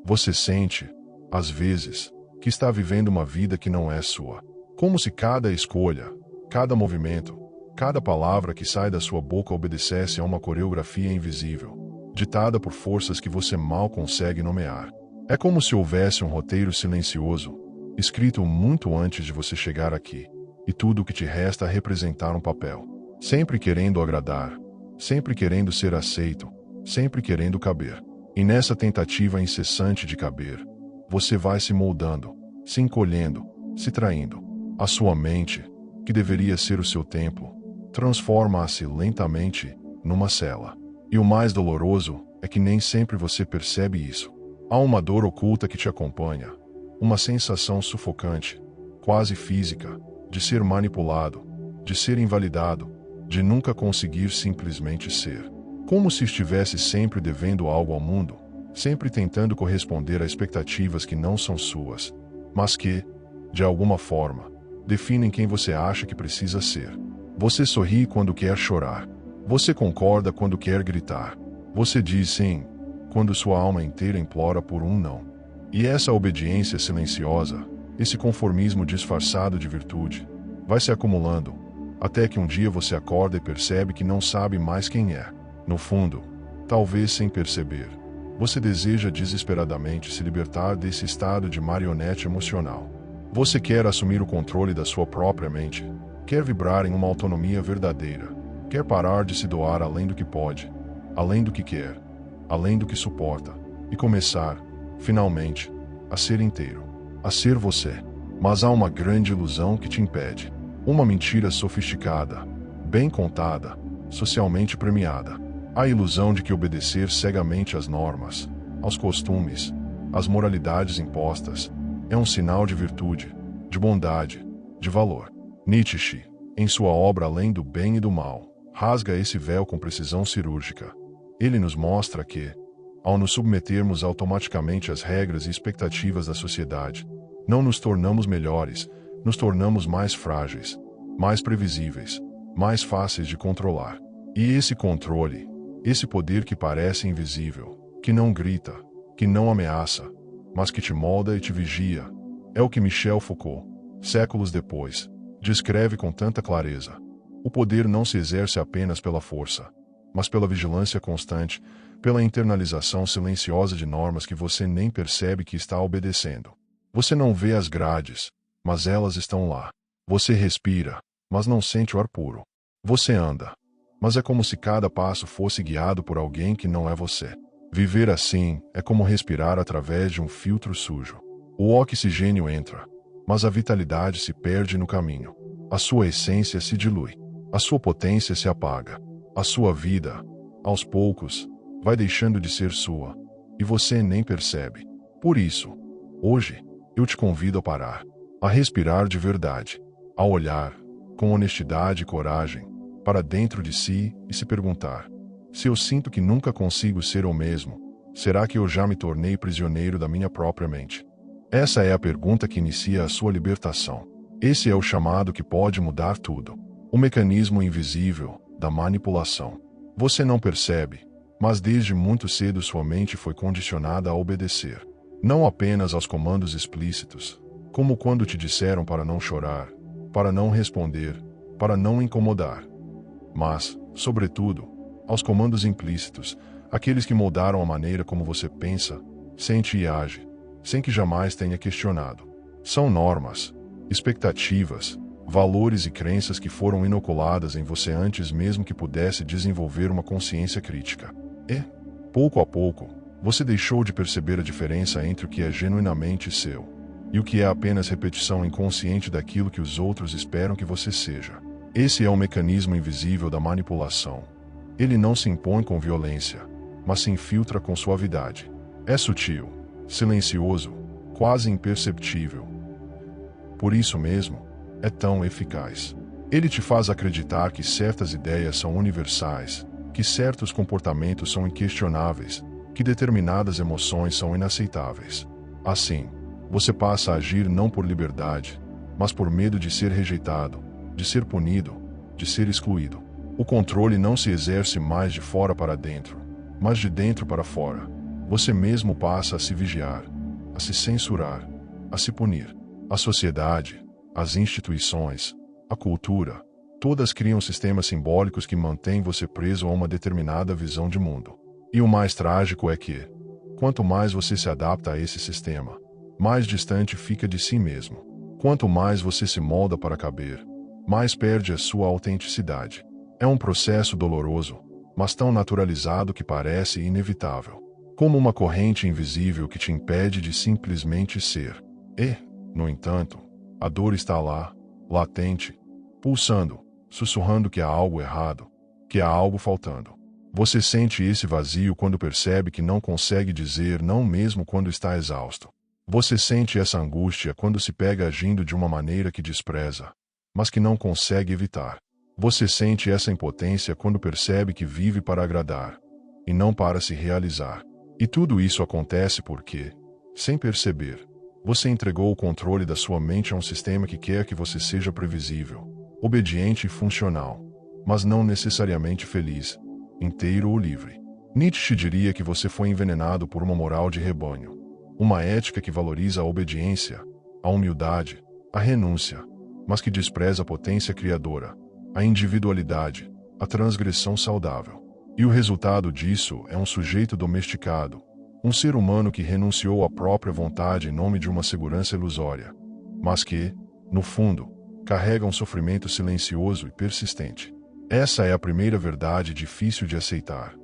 Você sente, às vezes, que está vivendo uma vida que não é sua. Como se cada escolha, cada movimento, cada palavra que sai da sua boca obedecesse a uma coreografia invisível, ditada por forças que você mal consegue nomear. É como se houvesse um roteiro silencioso, escrito muito antes de você chegar aqui, e tudo o que te resta é representar um papel. Sempre querendo agradar, sempre querendo ser aceito, sempre querendo caber. E nessa tentativa incessante de caber, você vai se moldando, se encolhendo, se traindo. A sua mente, que deveria ser o seu templo, transforma-se lentamente numa cela. E o mais doloroso é que nem sempre você percebe isso. Há uma dor oculta que te acompanha, uma sensação sufocante, quase física, de ser manipulado, de ser invalidado, de nunca conseguir simplesmente ser. Como se estivesse sempre devendo algo ao mundo, sempre tentando corresponder a expectativas que não são suas, mas que, de alguma forma, definem quem você acha que precisa ser. Você sorri quando quer chorar. Você concorda quando quer gritar. Você diz sim, quando sua alma inteira implora por um não. E essa obediência silenciosa, esse conformismo disfarçado de virtude, vai se acumulando, até que um dia você acorda e percebe que não sabe mais quem é. No fundo, talvez sem perceber, você deseja desesperadamente se libertar desse estado de marionete emocional. Você quer assumir o controle da sua própria mente, quer vibrar em uma autonomia verdadeira, quer parar de se doar além do que pode, além do que quer, além do que suporta, e começar, finalmente, a ser inteiro, a ser você. Mas há uma grande ilusão que te impede. Uma mentira sofisticada, bem contada, socialmente premiada. A ilusão de que obedecer cegamente às normas, aos costumes, às moralidades impostas, é um sinal de virtude, de bondade, de valor. Nietzsche, em sua obra Além do Bem e do Mal, rasga esse véu com precisão cirúrgica. Ele nos mostra que, ao nos submetermos automaticamente às regras e expectativas da sociedade, não nos tornamos melhores, nos tornamos mais frágeis, mais previsíveis, mais fáceis de controlar. E esse controle, esse poder que parece invisível, que não grita, que não ameaça, mas que te molda e te vigia, é o que Michel Foucault, séculos depois, descreve com tanta clareza. O poder não se exerce apenas pela força, mas pela vigilância constante, pela internalização silenciosa de normas que você nem percebe que está obedecendo. Você não vê as grades, mas elas estão lá. Você respira, mas não sente o ar puro. Você anda, mas é como se cada passo fosse guiado por alguém que não é você. Viver assim é como respirar através de um filtro sujo. O oxigênio entra, mas a vitalidade se perde no caminho. A sua essência se dilui. A sua potência se apaga. A sua vida, aos poucos, vai deixando de ser sua, e você nem percebe. Por isso, hoje, eu te convido a parar, a respirar de verdade, a olhar, com honestidade e coragem, para dentro de si e se perguntar: se eu sinto que nunca consigo ser o mesmo, será que eu já me tornei prisioneiro da minha própria mente? Essa é a pergunta que inicia a sua libertação. Esse é o chamado que pode mudar tudo. O mecanismo invisível da manipulação. Você não percebe, mas desde muito cedo sua mente foi condicionada a obedecer. Não apenas aos comandos explícitos, como quando te disseram para não chorar, para não responder, para não incomodar, mas, sobretudo, aos comandos implícitos, aqueles que moldaram a maneira como você pensa, sente e age, sem que jamais tenha questionado. São normas, expectativas, valores e crenças que foram inoculadas em você antes mesmo que pudesse desenvolver uma consciência crítica. E, pouco a pouco, você deixou de perceber a diferença entre o que é genuinamente seu e o que é apenas repetição inconsciente daquilo que os outros esperam que você seja. Esse é o mecanismo invisível da manipulação. Ele não se impõe com violência, mas se infiltra com suavidade. É sutil, silencioso, quase imperceptível. Por isso mesmo, é tão eficaz. Ele te faz acreditar que certas ideias são universais, que certos comportamentos são inquestionáveis, que determinadas emoções são inaceitáveis. Assim, você passa a agir não por liberdade, mas por medo de ser rejeitado, de ser punido, de ser excluído. O controle não se exerce mais de fora para dentro, mas de dentro para fora. você mesmo passa a se vigiar, a se censurar, a se punir. A sociedade, as instituições, a cultura, todas criam sistemas simbólicos que mantêm você preso a uma determinada visão de mundo. E o mais trágico é que, quanto mais você se adapta a esse sistema, mais distante fica de si mesmo. Quanto mais você se molda para caber, mais perde a sua autenticidade. É um processo doloroso, mas tão naturalizado que parece inevitável. Como uma corrente invisível que te impede de simplesmente ser. E, no entanto, a dor está lá, latente, pulsando, sussurrando que há algo errado, que há algo faltando. Você sente esse vazio quando percebe que não consegue dizer não mesmo quando está exausto. Você sente essa angústia quando se pega agindo de uma maneira que despreza, mas que não consegue evitar. Você sente essa impotência quando percebe que vive para agradar, e não para se realizar. E tudo isso acontece porque, sem perceber, você entregou o controle da sua mente a um sistema que quer que você seja previsível, obediente e funcional, mas não necessariamente feliz, inteiro ou livre. Nietzsche diria que você foi envenenado por uma moral de rebanho, uma ética que valoriza a obediência, a humildade, a renúncia, mas que despreza a potência criadora, a individualidade, a transgressão saudável. E o resultado disso é um sujeito domesticado, um ser humano que renunciou à própria vontade em nome de uma segurança ilusória, mas que, no fundo, carrega um sofrimento silencioso e persistente. Essa é a primeira verdade difícil de aceitar.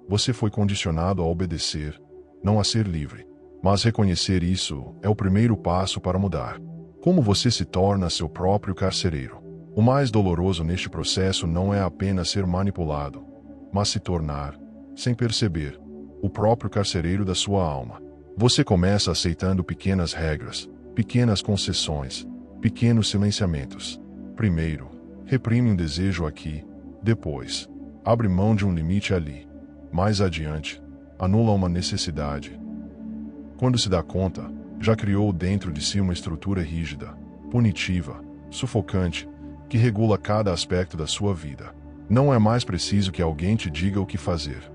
Você foi condicionado a obedecer, não a ser livre. Mas reconhecer isso é o primeiro passo para mudar. Como você se torna seu próprio carcereiro? O mais doloroso neste processo não é apenas ser manipulado, mas se tornar, sem perceber, o próprio carcereiro da sua alma. Você começa aceitando pequenas regras, pequenas concessões, pequenos silenciamentos. Primeiro, reprime um desejo aqui, depois, abre mão de um limite ali. Mais adiante, anula uma necessidade. Quando se dá conta, já criou dentro de si uma estrutura rígida, punitiva, sufocante, que regula cada aspecto da sua vida. Não é mais preciso que alguém te diga o que fazer.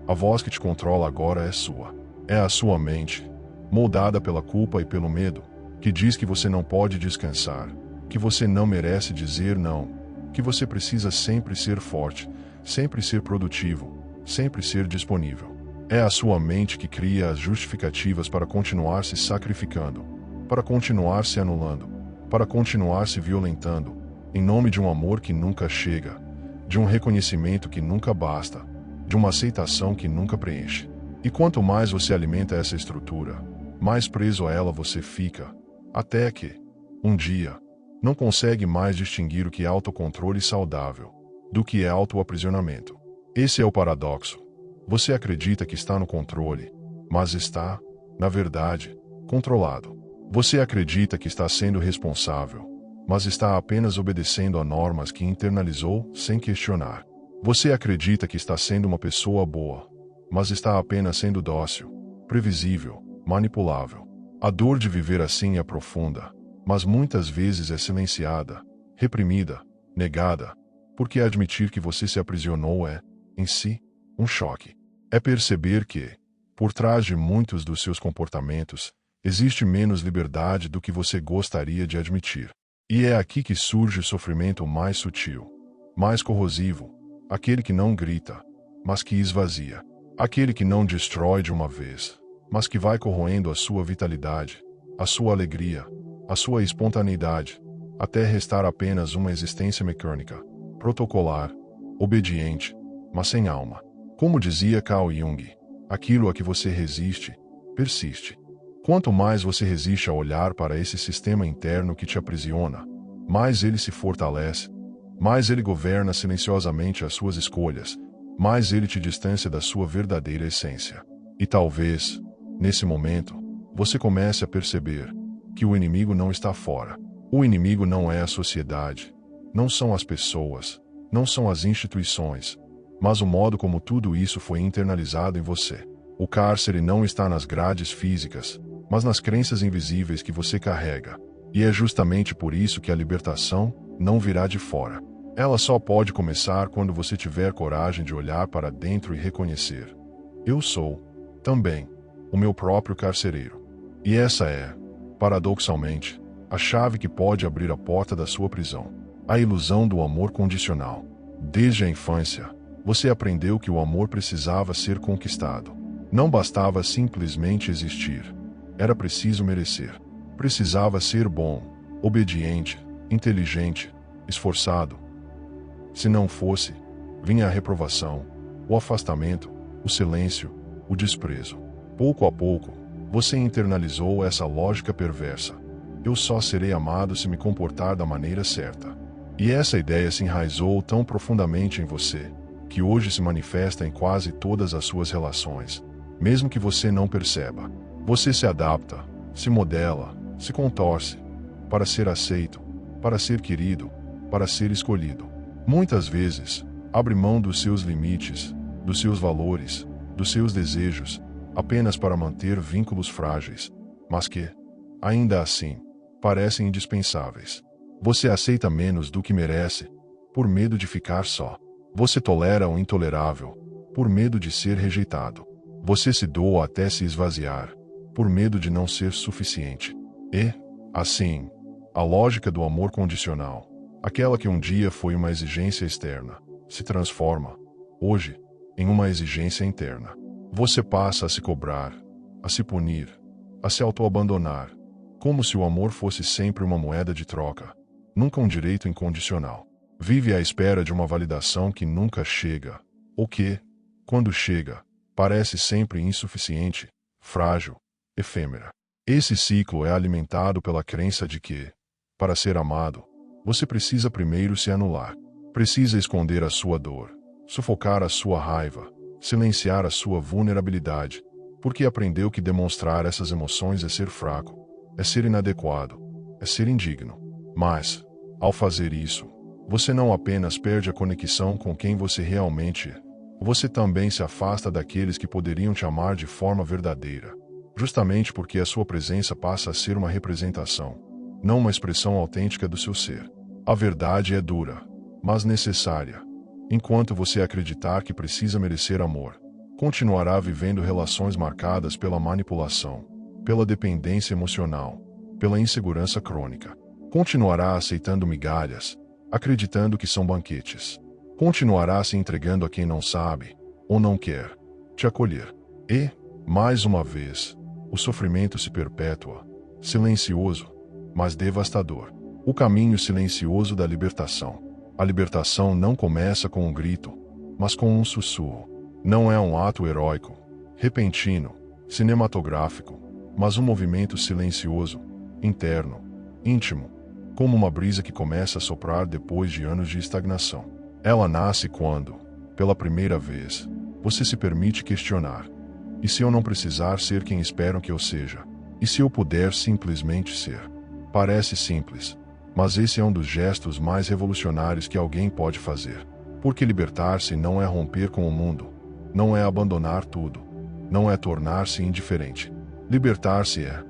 A voz que te controla agora é sua. É a sua mente, moldada pela culpa e pelo medo, que diz que você não pode descansar, que você não merece dizer não, que você precisa sempre ser forte, sempre ser produtivo, sempre ser disponível. É a sua mente que cria as justificativas para continuar se sacrificando, para continuar se anulando, para continuar se violentando, em nome de um amor que nunca chega, de um reconhecimento que nunca basta, de uma aceitação que nunca preenche. E quanto mais você alimenta essa estrutura, mais preso a ela você fica, até que, um dia, não consegue mais distinguir o que é autocontrole saudável do que é autoaprisionamento. Esse é o paradoxo. Você acredita que está no controle, mas está, na verdade, controlado. Você acredita que está sendo responsável, mas está apenas obedecendo a normas que internalizou sem questionar. Você acredita que está sendo uma pessoa boa, mas está apenas sendo dócil, previsível, manipulável. A dor de viver assim é profunda, mas muitas vezes é silenciada, reprimida, negada, porque admitir que você se aprisionou é, em si, um choque. É perceber que, por trás de muitos dos seus comportamentos, existe menos liberdade do que você gostaria de admitir. E é aqui que surge o sofrimento mais sutil, mais corrosivo, aquele que não grita, mas que esvazia. Aquele que não destrói de uma vez, mas que vai corroendo a sua vitalidade, a sua alegria, a sua espontaneidade, até restar apenas uma existência mecânica, protocolar, obediente, mas sem alma. Como dizia Carl Jung, aquilo a que você resiste, persiste. Quanto mais você resiste a olhar para esse sistema interno que te aprisiona, mais ele se fortalece, mais ele governa silenciosamente as suas escolhas, mais ele te distancia da sua verdadeira essência. E talvez, nesse momento, você comece a perceber que o inimigo não está fora. O inimigo não é a sociedade, não são as pessoas, não são as instituições, mas o modo como tudo isso foi internalizado em você. O cárcere não está nas grades físicas, mas nas crenças invisíveis que você carrega. E é justamente por isso que a libertação não virá de fora. Ela só pode começar quando você tiver coragem de olhar para dentro e reconhecer: eu sou, também, o meu próprio carcereiro. E essa é, paradoxalmente, a chave que pode abrir a porta da sua prisão. A ilusão do amor condicional. Desde a infância, você aprendeu que o amor precisava ser conquistado. Não bastava simplesmente existir. Era preciso merecer. Precisava ser bom, obediente, inteligente, esforçado. Se não fosse, vinha a reprovação, o afastamento, o silêncio, o desprezo. Pouco a pouco, você internalizou essa lógica perversa. Eu só serei amado se me comportar da maneira certa. E essa ideia se enraizou tão profundamente em você, que hoje se manifesta em quase todas as suas relações. Mesmo que você não perceba, você se adapta, se modela, se contorce, para ser aceito, para ser querido, para ser escolhido. Muitas vezes, abre mão dos seus limites, dos seus valores, dos seus desejos, apenas para manter vínculos frágeis, mas que, ainda assim, parecem indispensáveis. Você aceita menos do que merece, por medo de ficar só. Você tolera o intolerável, por medo de ser rejeitado. Você se doa até se esvaziar, por medo de não ser suficiente. E, assim, a lógica do amor condicional, aquela que um dia foi uma exigência externa, se transforma, hoje, em uma exigência interna. Você passa a se cobrar, a se punir, a se autoabandonar, como se o amor fosse sempre uma moeda de troca, nunca um direito incondicional. Vive à espera de uma validação que nunca chega, ou que, quando chega, parece sempre insuficiente, frágil, efêmera. Esse ciclo é alimentado pela crença de que, para ser amado, você precisa primeiro se anular. Precisa esconder a sua dor, sufocar a sua raiva, silenciar a sua vulnerabilidade, porque aprendeu que demonstrar essas emoções é ser fraco, é ser inadequado, é ser indigno. Mas, ao fazer isso, você não apenas perde a conexão com quem você realmente é, você também se afasta daqueles que poderiam te amar de forma verdadeira, justamente porque a sua presença passa a ser uma representação, não uma expressão autêntica do seu ser. A verdade é dura, mas necessária. Enquanto você acreditar que precisa merecer amor, continuará vivendo relações marcadas pela manipulação, pela dependência emocional, pela insegurança crônica. Continuará aceitando migalhas, acreditando que são banquetes. Continuará se entregando a quem não sabe, ou não quer, te acolher. E, mais uma vez, o sofrimento se perpetua, silencioso, mas devastador. O caminho silencioso da libertação. A libertação não começa com um grito, mas com um sussurro. Não é um ato heróico, repentino, cinematográfico, mas um movimento silencioso, interno, íntimo, como uma brisa que começa a soprar depois de anos de estagnação. Ela nasce quando, pela primeira vez, você se permite questionar. E se eu não precisar ser quem esperam que eu seja? E se eu puder simplesmente ser? Parece simples, mas esse é um dos gestos mais revolucionários que alguém pode fazer. Porque libertar-se não é romper com o mundo, não é abandonar tudo, não é tornar-se indiferente. Libertar-se é,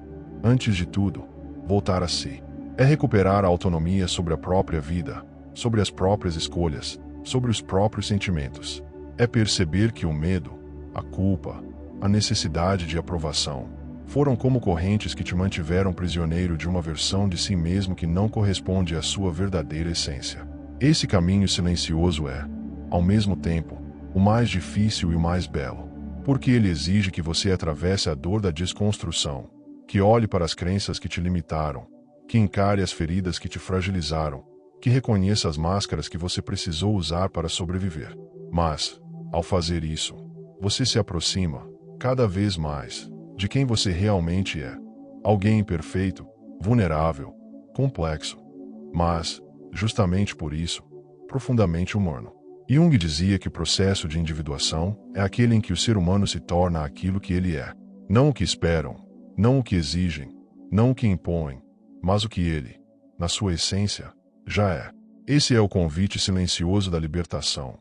antes de tudo, voltar a si. É recuperar a autonomia sobre a própria vida, sobre as próprias escolhas, sobre os próprios sentimentos. É perceber que o medo, a culpa, a necessidade de aprovação, foram como correntes que te mantiveram prisioneiro de uma versão de si mesmo que não corresponde à sua verdadeira essência. Esse caminho silencioso é, ao mesmo tempo, o mais difícil e o mais belo, porque ele exige que você atravesse a dor da desconstrução, que olhe para as crenças que te limitaram, que encare as feridas que te fragilizaram, que reconheça as máscaras que você precisou usar para sobreviver. Mas, ao fazer isso, você se aproxima, cada vez mais, de quem você realmente é. Alguém imperfeito, vulnerável, complexo, mas, justamente por isso, profundamente humano. Jung dizia que o processo de individuação é aquele em que o ser humano se torna aquilo que ele é. Não o que esperam, não o que exigem, não o que impõem, mas o que ele, na sua essência, já é. Esse é o convite silencioso da libertação.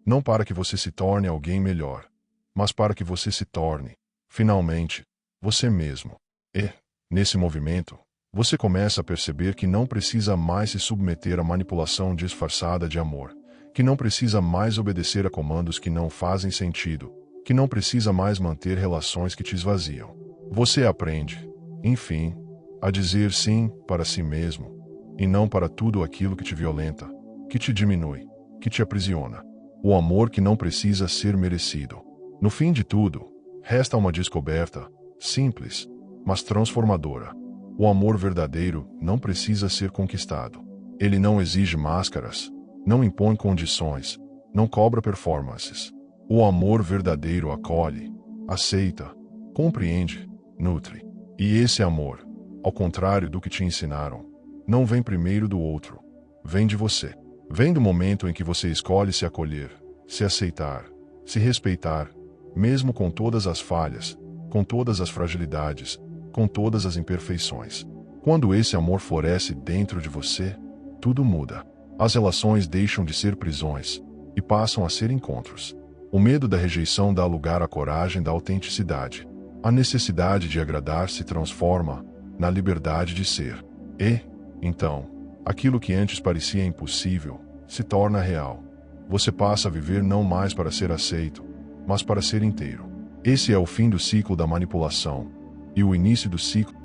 Não para que você se torne alguém melhor, mas para que você se torne, finalmente, você mesmo. E, nesse movimento, você começa a perceber que não precisa mais se submeter à manipulação disfarçada de amor, que não precisa mais obedecer a comandos que não fazem sentido, que não precisa mais manter relações que te esvaziam. Você aprende, enfim, a dizer sim para si mesmo, e não para tudo aquilo que te violenta, que te diminui, que te aprisiona. O amor que não precisa ser merecido. No fim de tudo, resta uma descoberta, simples, mas transformadora. O amor verdadeiro não precisa ser conquistado. Ele não exige máscaras, não impõe condições, não cobra performances. O amor verdadeiro acolhe, aceita, compreende, nutre. E esse amor, ao contrário do que te ensinaram, não vem primeiro do outro, vem de você. Vem do momento em que você escolhe se acolher, se aceitar, se respeitar, mesmo com todas as falhas, com todas as fragilidades, com todas as imperfeições. Quando esse amor floresce dentro de você, tudo muda. As relações deixam de ser prisões e passam a ser encontros. O medo da rejeição dá lugar à coragem da autenticidade. A necessidade de agradar se transforma na liberdade de ser. E, então, aquilo que antes parecia impossível se torna real. Você passa a viver não mais para ser aceito, mas para ser inteiro. Esse é o fim do ciclo da manipulação e o início do ciclo